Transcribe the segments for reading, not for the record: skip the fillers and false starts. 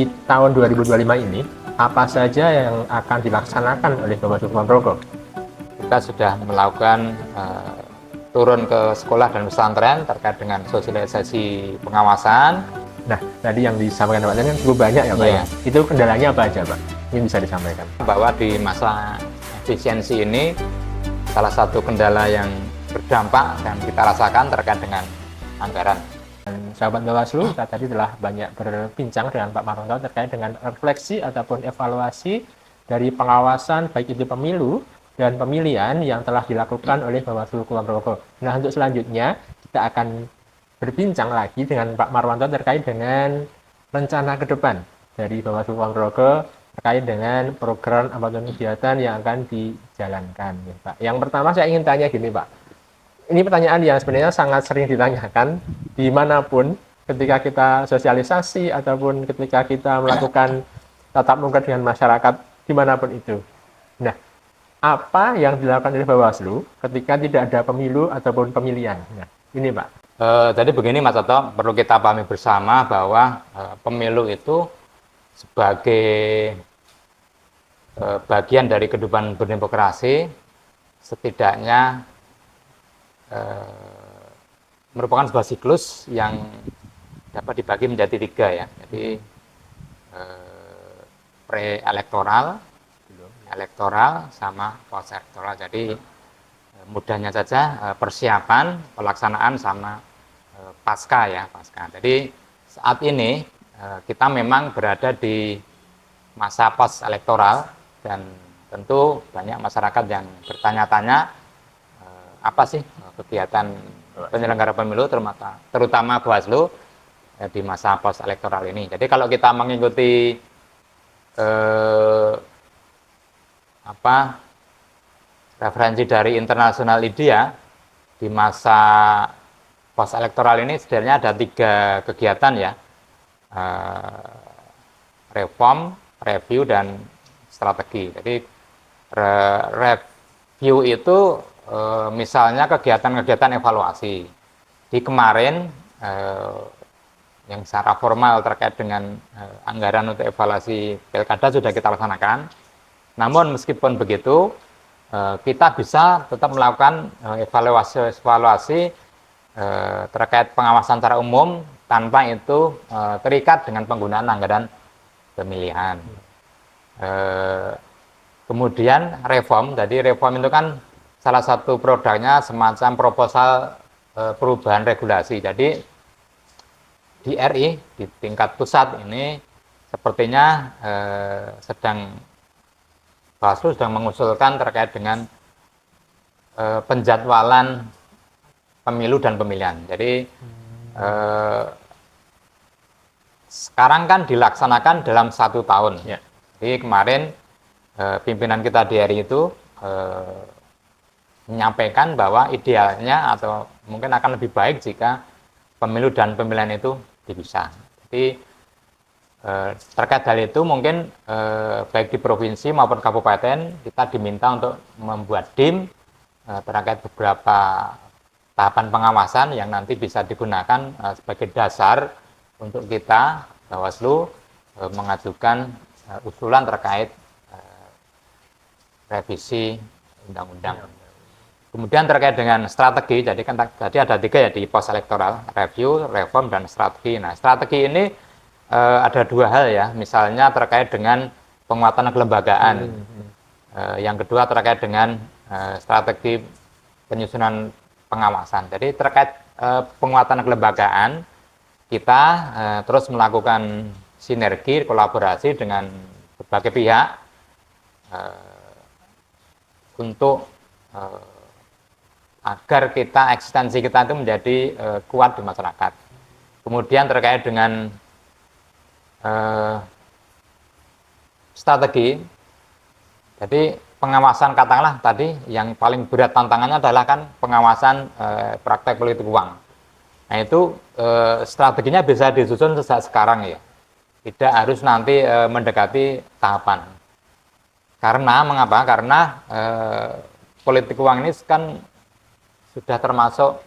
di tahun 2025 ini, apa saja yang akan dilaksanakan oleh Bawaslu Kulon Progo? Kita sudah melakukan turun ke sekolah dan pesantren terkait dengan sosialisasi pengawasan. Nah, tadi yang disampaikan Pak Teten kan cukup banyak ya Pak ya. Itu kendalanya apa aja Pak? Ini bisa disampaikan. Bahwa di masa efisiensi ini, salah satu kendala yang berdampak dan kita rasakan terkait dengan anggaran. Dan sahabat Bawaslu, kita tadi telah banyak berbincang dengan Pak Marwanto terkait dengan refleksi ataupun evaluasi dari pengawasan baik itu pemilu dan pemilihan yang telah dilakukan oleh Bawaslu Kulon Progo. Nah, untuk selanjutnya kita akan berbincang lagi dengan Pak Marwanto terkait dengan rencana ke depan dari Bawaslu Kulon Progo terkait dengan program ataupun kegiatan yang akan dijalankan, ya, Pak. Yang pertama saya ingin tanya gini, Pak. Ini pertanyaan yang sebenarnya sangat sering ditanyakan dimanapun ketika kita sosialisasi ataupun ketika kita melakukan tatap muka dengan masyarakat dimanapun itu. Nah, apa yang dilakukan oleh Bawaslu ketika tidak ada pemilu ataupun pemilihan? Nah, ini Pak. Jadi begini Mas Toto, perlu kita pahami bersama bahwa pemilu itu sebagai bagian dari kehidupan berdemokrasi setidaknya merupakan sebuah siklus yang dapat dibagi menjadi 3 ya. Jadi pre-elektoral, elektoral, sama post-elektoral. Jadi mudahnya saja persiapan, pelaksanaan, sama pasca ya, pasca. Jadi saat ini kita memang berada di masa post-elektoral dan tentu banyak masyarakat yang bertanya-tanya apa sih kegiatan penyelenggara pemilu terutama Bawaslu di masa pos elektoral ini. Jadi kalau kita mengikuti referensi dari internasional IDEA di masa pos elektoral ini sebenarnya ada 3 kegiatan ya, reform, review, dan strategi. Jadi review itu misalnya kegiatan-kegiatan evaluasi. Di kemarin yang secara formal terkait dengan anggaran untuk evaluasi pilkada sudah kita laksanakan. Namun meskipun begitu, kita bisa tetap melakukan evaluasi terkait pengawasan secara umum tanpa itu terikat dengan penggunaan anggaran pemilihan. Kemudian reform, jadi reform itu kan salah satu produknya semacam proposal perubahan regulasi. Jadi di RI, di tingkat pusat ini sepertinya Bawaslu sedang mengusulkan terkait dengan penjadwalan pemilu dan pemilihan. Jadi sekarang kan dilaksanakan dalam 1 tahun. Ya. Jadi kemarin pimpinan kita di RI itu menyampaikan bahwa idealnya atau mungkin akan lebih baik jika pemilu dan pemilihan itu dipisah. Jadi terkait hal itu mungkin baik di provinsi maupun kabupaten kita diminta untuk membuat DIM terkait beberapa tahapan pengawasan yang nanti bisa digunakan sebagai dasar untuk kita Bawaslu mengajukan usulan terkait revisi undang-undang. Kemudian terkait dengan strategi, jadi kan tadi ada 3 ya di pos elektoral, review, reform, dan strategi. Nah, strategi ini ada 2 hal ya, misalnya terkait dengan penguatan kelembagaan. Yang kedua terkait dengan strategi penyusunan pengawasan. Jadi terkait penguatan kelembagaan, kita terus melakukan sinergi, kolaborasi dengan berbagai pihak untuk agar eksistensi kita itu menjadi kuat di masyarakat. Kemudian terkait dengan strategi, jadi pengawasan katakanlah tadi yang paling berat tantangannya adalah kan pengawasan praktek politik uang. Nah itu strateginya bisa disusun sejak sekarang ya, tidak harus nanti mendekati tahapan. Karena mengapa? Karena politik uang ini kan sudah termasuk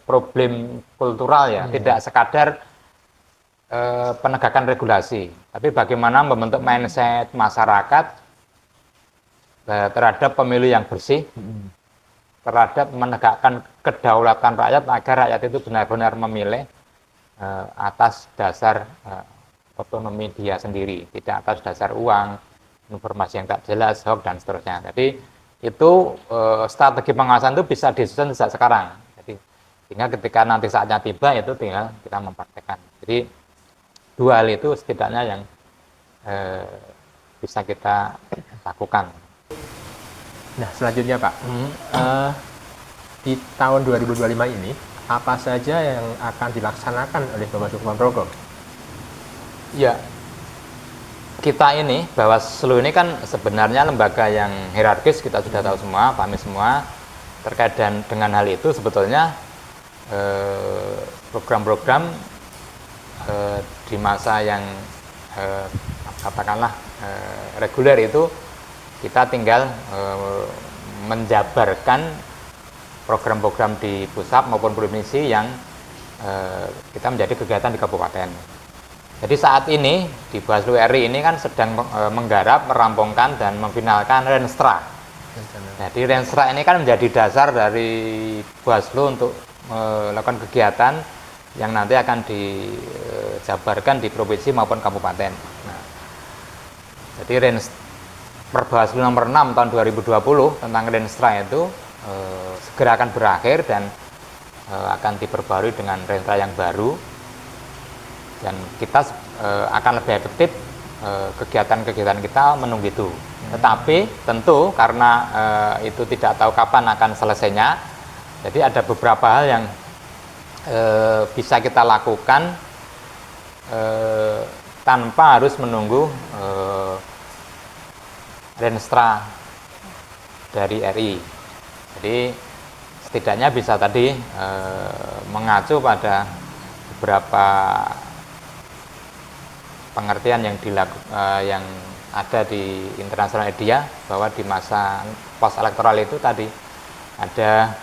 problem kultural ya, tidak sekadar penegakan regulasi, tapi bagaimana membentuk mindset masyarakat terhadap pemilu yang bersih, terhadap menegakkan kedaulatan rakyat agar rakyat itu benar-benar memilih atas dasar otonomi dia sendiri, tidak atas dasar uang, informasi yang tak jelas, hoax dan seterusnya. Jadi itu strategi pengawasan itu bisa disusun sejak sekarang. Jadi sehingga ketika nanti saatnya tiba itu tinggal kita mempraktekkan. Jadi dua hal itu setidaknya yang bisa kita lakukan. Nah, selanjutnya Pak, di tahun 2025 ini, apa saja yang akan dilaksanakan oleh Bawaslu Kulon Progo? Ya, kita ini, Bawaslu ini kan sebenarnya lembaga yang hierarkis, kita sudah tahu semua, pahami semua. Terkait dengan hal itu sebetulnya program-program di masa yang katakanlah reguler itu kita tinggal menjabarkan program-program di pusat maupun provinsi yang kita menjadi kegiatan di kabupaten. Jadi saat ini di Bawaslu RI ini kan sedang menggarap, merampungkan dan memfinalkan Renstra. Jadi Renstra ini kan menjadi dasar dari Bawaslu untuk melakukan kegiatan yang nanti akan dijabarkan di provinsi maupun kabupaten. Nah, jadi Perbawaslu nomor 6 tahun 2020 tentang Renstra itu segera akan berakhir dan akan diperbarui dengan Renstra yang baru, dan kita akan lebih efektif kegiatan-kegiatan kita menunggu itu. Tetapi tentu karena itu tidak tahu kapan akan selesainya, jadi ada beberapa hal yang bisa kita lakukan tanpa harus menunggu Renstra dari RI. Jadi setidaknya bisa tadi mengacu pada beberapa pengertian yang ada di internasional media, bahwa di masa pos elektoral itu tadi ada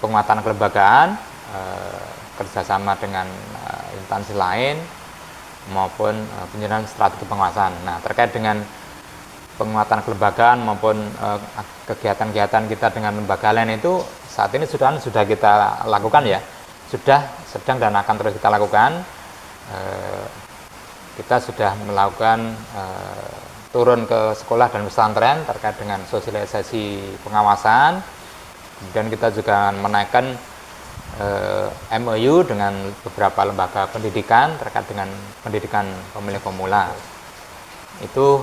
penguatan kelembagaan, kerjasama dengan instansi lain, maupun penyusunan strategi pengawasan. Nah, terkait dengan penguatan kelembagaan maupun kegiatan-kegiatan kita dengan lembaga lain itu saat ini sudah kita lakukan ya, sudah, sedang dan akan terus kita lakukan. Kita sudah melakukan turun ke sekolah dan pesantren terkait dengan sosialisasi pengawasan. Kemudian kita juga menaikkan MOU dengan beberapa lembaga pendidikan terkait dengan pendidikan pemilih pemula. Itu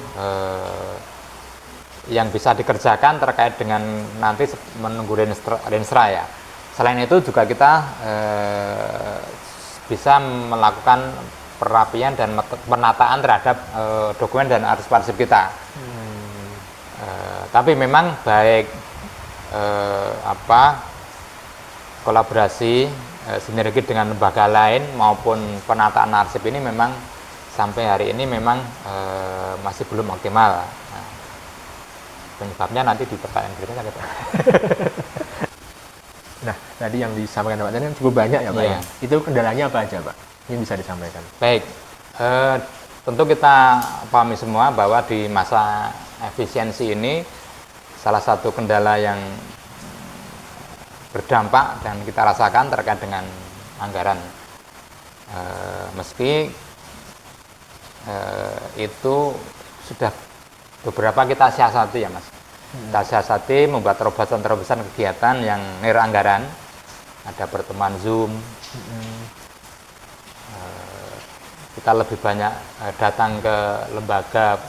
yang bisa dikerjakan terkait dengan nanti menunggu Renstra ya. Selain itu juga kita bisa melakukan perapian dan penataan terhadap dokumen dan arsip-arsip kita. Tapi memang baik kolaborasi sinergi dengan lembaga lain maupun penataan arsip ini memang sampai hari ini memang masih belum optimal. Nah, penyebabnya nanti di pertanyaan berikutnya kita. Nah, tadi yang disampaikan Pak tadi kan cukup banyak ya Pak ya. Itu kendalanya apa aja Pak? Ini bisa disampaikan. Baik, tentu kita pahami semua bahwa di masa efisiensi ini salah satu kendala yang berdampak dan kita rasakan terkait dengan anggaran. Meski itu sudah beberapa kita siasati ya Mas. Kita siasati membuat terobosan-terobosan kegiatan yang nir anggaran. Ada pertemuan Zoom. Kita lebih banyak datang ke lembaga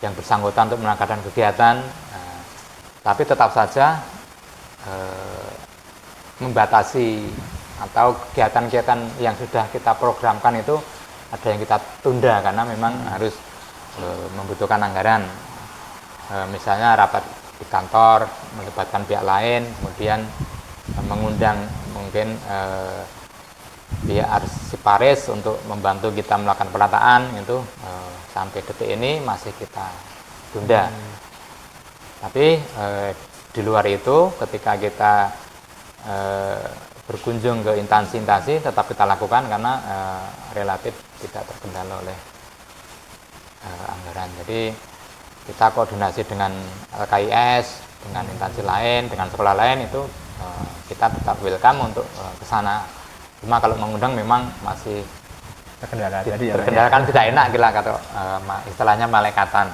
yang bersangkutan untuk melakukan kegiatan. Tapi tetap saja membatasi atau kegiatan-kegiatan yang sudah kita programkan itu ada yang kita tunda karena memang harus membutuhkan anggaran. Misalnya rapat di kantor melibatkan pihak lain, kemudian mengundang mungkin pihak arsiparis untuk membantu kita melakukan penataan, itu sampai detik ini masih kita tunda. Tapi di luar itu ketika kita berkunjung ke instansi-instansi tetap kita lakukan karena relatif tidak terkendala oleh anggaran. Jadi kita koordinasi dengan LKIS, dengan instansi lain, dengan sekolah lain itu kita tetap welcome untuk ke sana. Cuma kalau mengundang memang masih terkendala. Jadi terkendala kan tidak enak gila kata istilahnya malaikatan.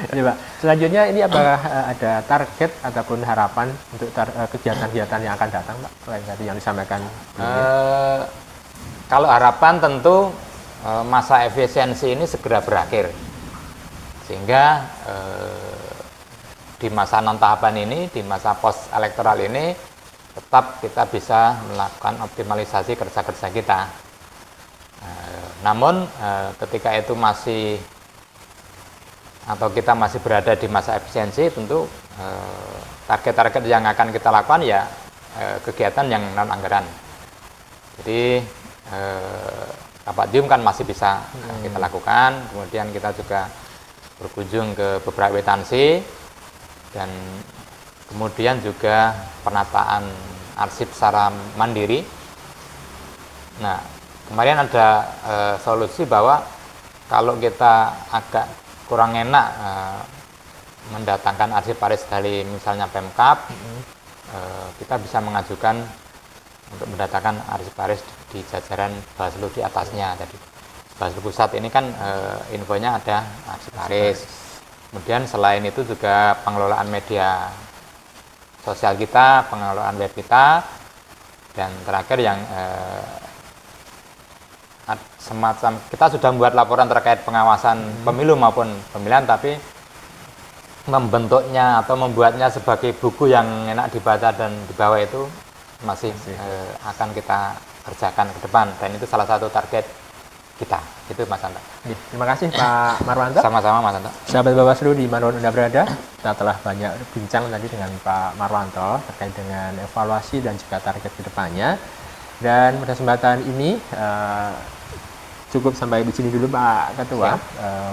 Ini Pak, selanjutnya ini apakah ada target ataupun harapan untuk kegiatan-kegiatan yang akan datang Pak, selain tadi yang disampaikan? Kalau harapan tentu masa efisiensi ini segera berakhir, sehingga di masa non tahapan ini, di masa pos elektoral ini tetap kita bisa melakukan optimalisasi kerja-kerja kita. Namun ketika itu masih atau kita masih berada di masa efisiensi, tentu target-target yang akan kita lakukan ya kegiatan yang non anggaran. Jadi Rapat kan masih bisa kita lakukan. Kemudian kita juga berkunjung ke beberapa instansi dan kemudian juga penataan arsip secara mandiri. Nah, kemarin ada solusi bahwa kalau kita agak kurang enak mendatangkan arsip-aris dari misalnya Pemkab, kita bisa mengajukan untuk mendatangkan arsip-aris di jajaran Bawaslu di atasnya. Jadi Bawaslu Pusat ini kan infonya ada arsip-aris. Kemudian selain itu juga pengelolaan media sosial kita, pengelolaan web kita, dan terakhir yang semacam kita sudah membuat laporan terkait pengawasan pemilu maupun pemilihan, tapi membentuknya atau membuatnya sebagai buku yang enak dibaca dan dibawa itu masih akan kita kerjakan ke depan, dan itu salah satu target kita. Itu Mas Anto. Terima kasih Pak Marwanto. Sama-sama Mas Anto. Sahabat Bawaslu di mana Anda berada, kita telah banyak bincang tadi dengan Pak Marwanto terkait dengan evaluasi dan juga target ke depannya. Dan pada kesempatan ini cukup sampai di sini dulu Pak Ketua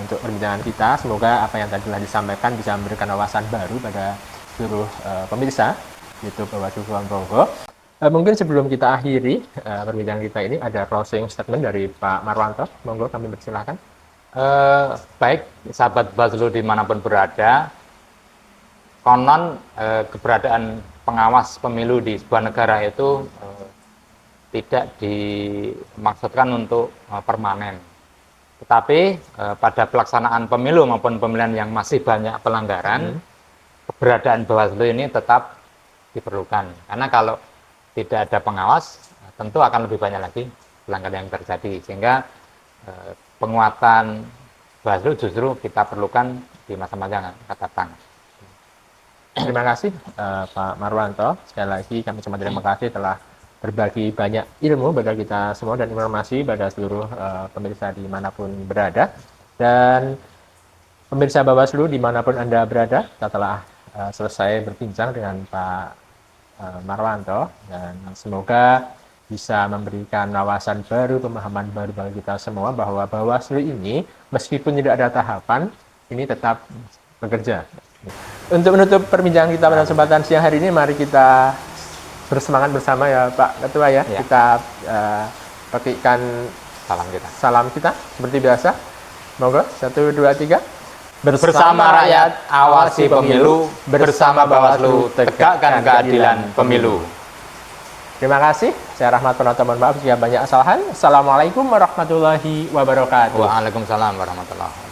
untuk perbincangan kita. Semoga apa yang tadi telah disampaikan bisa memberikan wawasan baru pada seluruh pemirsa YouTube Bawaslu Kulon Progo. Mungkin sebelum kita akhiri perbincangan kita ini, ada closing statement dari Pak Marwanto. Monggo kami persilahkan. Baik, sahabat Bawaslu dimanapun berada, konon keberadaan pengawas pemilu di sebuah negara itu tidak dimaksudkan untuk permanen. Tetapi pada pelaksanaan pemilu maupun pemilihan yang masih banyak pelanggaran, keberadaan Bawaslu ini tetap diperlukan. Karena kalau tidak ada pengawas, tentu akan lebih banyak lagi pelanggaran yang terjadi. Sehingga penguatan Bawaslu justru kita perlukan di masa-masa yang akan datang. Terima kasih Pak Marwanto. Sekali lagi kami ucapkan terima kasih telah berbagi banyak ilmu pada kita semua dan informasi pada seluruh pemirsa dimanapun berada. Dan pemirsa Bawaslu dimanapun Anda berada, kita telah selesai berbincang dengan Pak Marwanto, dan semoga bisa memberikan wawasan baru, pemahaman baru bagi kita semua bahwa Bawaslu ini meskipun tidak ada tahapan, ini tetap bekerja. Untuk menutup perbincangan kita pada kesempatan siang hari ini, mari kita bersemangat bersama ya Pak Ketua ya. Kita pakaikan salam kita seperti biasa. Monggo 1, 2, 3. Bersama rakyat, awasi pemilu. Bersama Bawaslu, tegakkan keadilan pemilu. Terima kasih. Saya Rahmat Penonton, mohon maaf jika banyak kesalahan. Assalamualaikum warahmatullahi wabarakatuh. Waalaikumsalam warahmatullahi wabarakatuh.